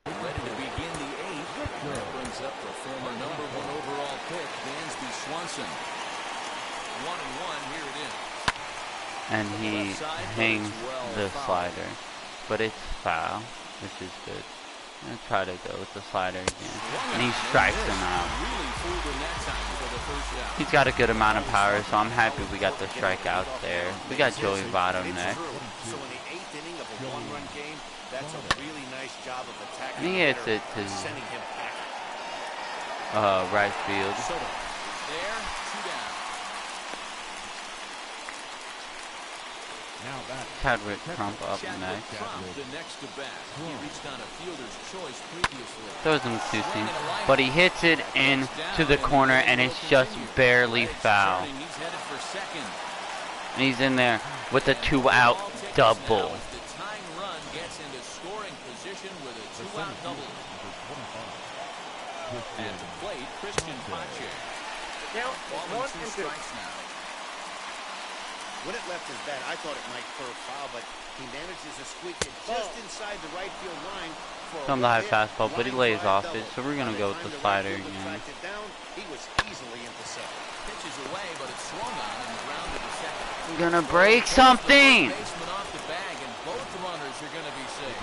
B: Ready to begin the 8th. That brings up the former #1 overall pick, Dansby Swanson. 1-1, here it is.
A: And he hangs the slider, but it's foul, which is good. I'm gonna try to go with the slider again, and he strikes him out. He's got a good amount of power, so I'm happy we got the strikeout there. We got Joey Votto next.
C: So in the 8th inning of a 1-run game, that's a really nice job of attacking.
A: And he hits it to
C: sending him back.
A: right field.
B: Soto there, 2 down.
D: now back.
A: Chadwick Trump up next.
B: The next to bat. He reached on a fielder's choice previously.
A: Throws him 2 seams, but he hits it into the corner, and it's just barely foul.
B: He's headed for second.
A: And he's in there with a 2-out double.
B: The tying run gets into scoring position with a 2-out double. At the plate, Christian Pache. Ball and 2 strikes now.
C: When it left his bat, I thought it might curve foul, but he manages to squeak it just inside the right field line.
A: Some the high fastball, but he lays off it, so we're gonna go with the slider again.
C: He was easily into second.
B: Pitches away, but it's swung on and grounded to second.
A: We're gonna break something.
B: Baseman off the bag, and both runners are going to be safe.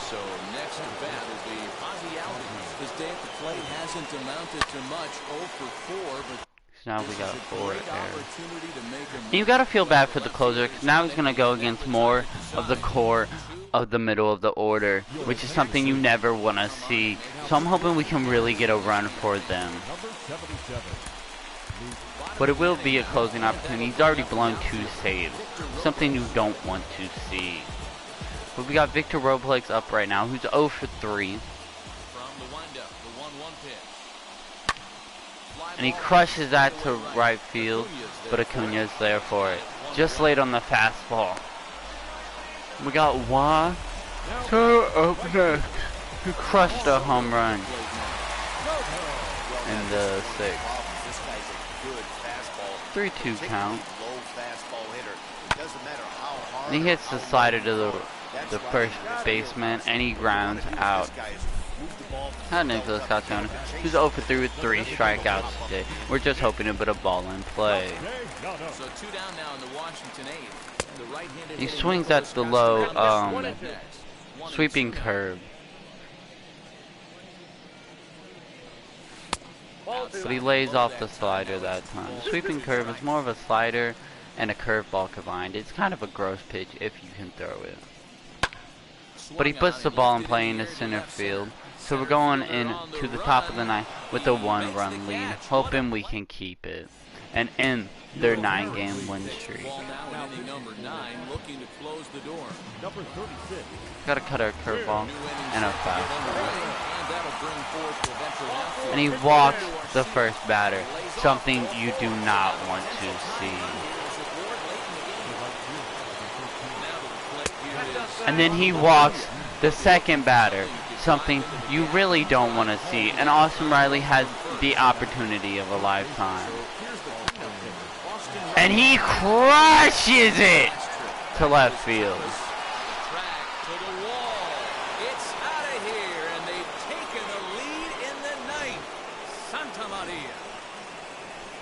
B: So next to bat will be Ozzie Albies. His day at the plate hasn't amounted to much. 0 for 4, but
A: So now we got 4
B: great
A: there.
B: opportunity to make him.
A: You gotta feel bad for the closer, because now he's gonna go against more of the core of the middle of the order, which is something you never want to see. So I'm hoping we can really get a run for them. But it will be a closing opportunity. He's already blown 2 saves, something you don't want to see. But we got Victor Robles up right now, who's 0 for 3.
B: From the windup, the 1-1 pitch.
A: And he crushes that to right field, but Acuna's there for it. Just late on the fastball. We got Juan Soto up next, who crushed a home run in the 6th.
C: This guy's a good fastball.
A: 3-2 count.
C: Low fastball hitter. It doesn't matter how hard.
A: And he hits the slider to the first baseman, and he grounds out. Had Nicholas Cassiano, who's 0 for 3 with 3 strikeouts today. We're just hoping to put a ball in play.
B: So 2 down now in the Washington 8th. The right-handed
A: He
B: hitter
A: swings at the low
B: next.
A: sweeping curve. But he lays off the slider that time. The sweeping curve is more of a slider and a curveball combined. It's kind of a gross pitch if you can throw it. But he puts the ball in play into center field. So we're going into the top of the 9th with a 1-run lead, hoping we can keep it and end their 9-game win streak.
B: Ball now in inning number 9, looking to close the door.
D: Number 36.
A: Got a cutter, curveball, and a fastball.
B: And that'll bring forth the veteran outfielder.
A: And he walks the first batter, something you do not want to see. And then he walks the second batter, something you really don't want to see. And Austin Riley has the opportunity of a lifetime. And he crushes it to left field.
B: Track to the wall. It's out of here, and they've taken a lead in the 9th. Santa Maria.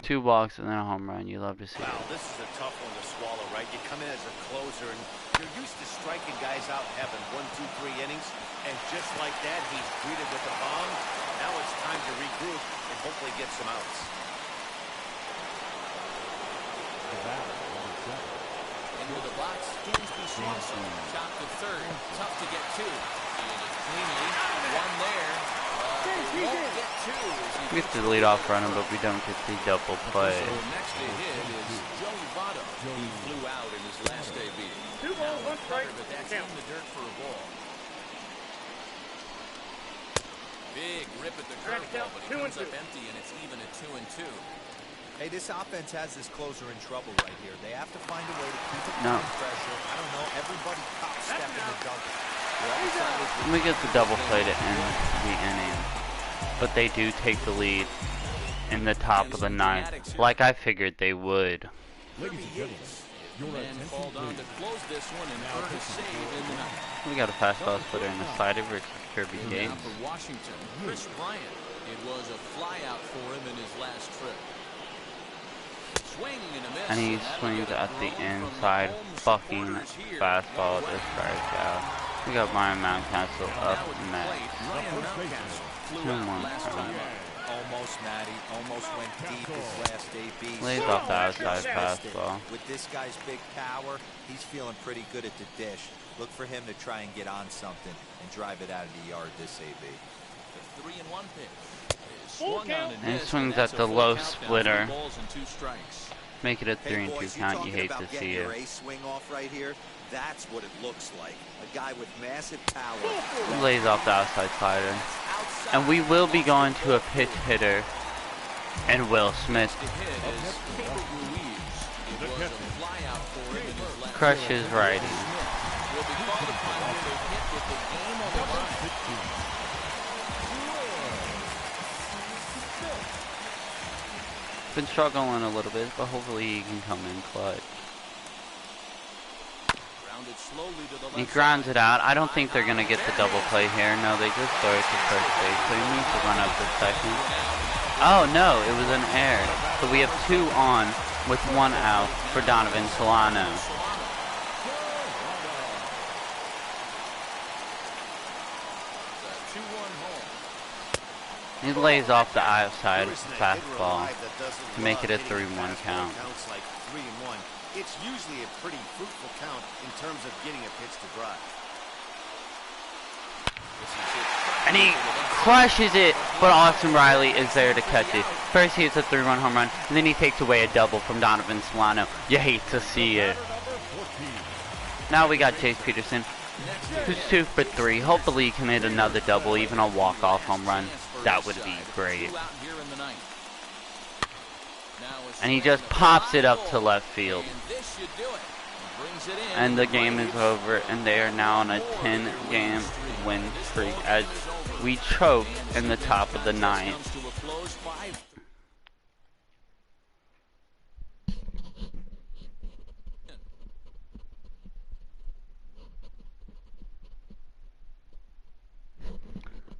A: 2 walks and then a home run. You love to see
C: Wow,
A: it.
C: this is a tough one to swallow, right? You come in as a closer and You're used to striking guys out and having 1, 2, 3 innings, and just like that, he's greeted with a bomb. Now it's time to regroup and hopefully get some outs.
B: Into the box, Dansby Swanson. Chop to third. Tough to get to. Fielded cleanly. One there. Won't get two.
A: We get the leadoff runner, but we don't get the double play.
B: So next to hit is Joey Votto. He flew out in his last AB.
D: 2 balls, 1 strike.
B: But that's in the dirt for a ball. Big rip at the curveball, but it comes up empty, and it's even at 2-2.
E: Hey, this offense has this closer in trouble right here. They have to find a way to keep it
A: No.
E: under pressure. I don't know. Everybody top step in the dugout.
A: We get the double play to end the inning, but they do take the lead in the top of the ninth, like I figured they would.
D: Ladies and gentlemen, your
B: Man
D: attention
B: called on to
D: please.
B: close this one and earn a save in the ninth.
A: We got a fastball splitter in the slider versus Kirby
B: Now
A: Gates.
B: for Washington, Chris Bryant. It was a flyout for him in his last trip. Swing and a miss.
A: And he
B: That'll
A: swings
B: get a
A: at the
B: throw from
A: inside,
B: home
A: fucking
B: supporters here.
A: fastball to strike out. We got Ryan Mountcastle
B: Now
A: up
B: at the
A: next.
B: plate, Ryan Mountcastle flew
A: 2-1
B: out last
A: count.
B: time up.
E: Almost, Matty. Almost went deep his last AB.
A: Lays off the outside fastball.
E: With this guy's big power, he's feeling pretty good at the dish. Look for him to try and get on something and drive it out of the yard this AB.
B: The 3-1 pitch. Is swung on and
A: And he
B: missed,
A: swings
B: that's
A: at
B: a
A: the
B: full
A: low
B: count, down,
A: splitter.
B: 3 balls and 2 strikes.
A: Make it a
E: Hey
A: 3-2
E: boys,
A: count. You
E: talking
A: hate
E: about
A: to
E: getting
A: see
E: your
A: it.
E: ace swing off right here. That's what it looks like. A guy with massive power.
A: He lays off the outside slider.
E: Outside.
A: And we will be going to a pitch hitter and Will Smith.
B: The hit is Keibert Ruiz. It was a flyout for him in his last
A: Crushes
B: trip.
A: righty.
B: Smith will be called upon here to hit with the game on the line.
A: Been struggling a little bit, but hopefully he can come in clutch.
B: Grounded slowly to the
A: He
B: left
A: grinds
B: side.
A: it out. I don't think they're going to get the double play here. No, they just throw it to first base. So he needs to run up to second. Oh, no, it was an error. So we have 2 on with 1 out for Donovan Solano.
B: The 2-1 home.
A: He lays off the outside
C: Here isn't a hitter
A: fastball
C: alive that doesn't
A: to make it a
C: love hitting
A: 3-1
C: fastball
A: count.
C: Counts like 3-1. It's usually a pretty fruitful count in terms of getting a pitch to drive.
B: This is it.
A: And he crushes it, but Austin Riley is there to catch it. First he hits a 3-run home run, and then he takes away a double from Donovan Solano. You hate to see it. Now we got Chase Peterson, who's 2 for 3. Hopefully he can hit another double, even a walk-off home run. That would be great. And he just pops it up to left field. And the game is over, and they are now on a 10-game win streak as we choke in the top of the 9th.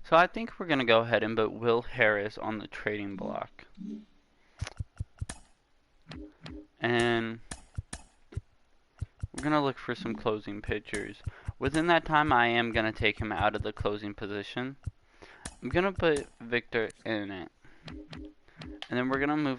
A: So I think we're going to go ahead and put Will Harris on the trading block. And we're going to look for some closing pitchers. Within that time, I am going to take him out of the closing position. I'm going to put Victor in it. And then we're going to move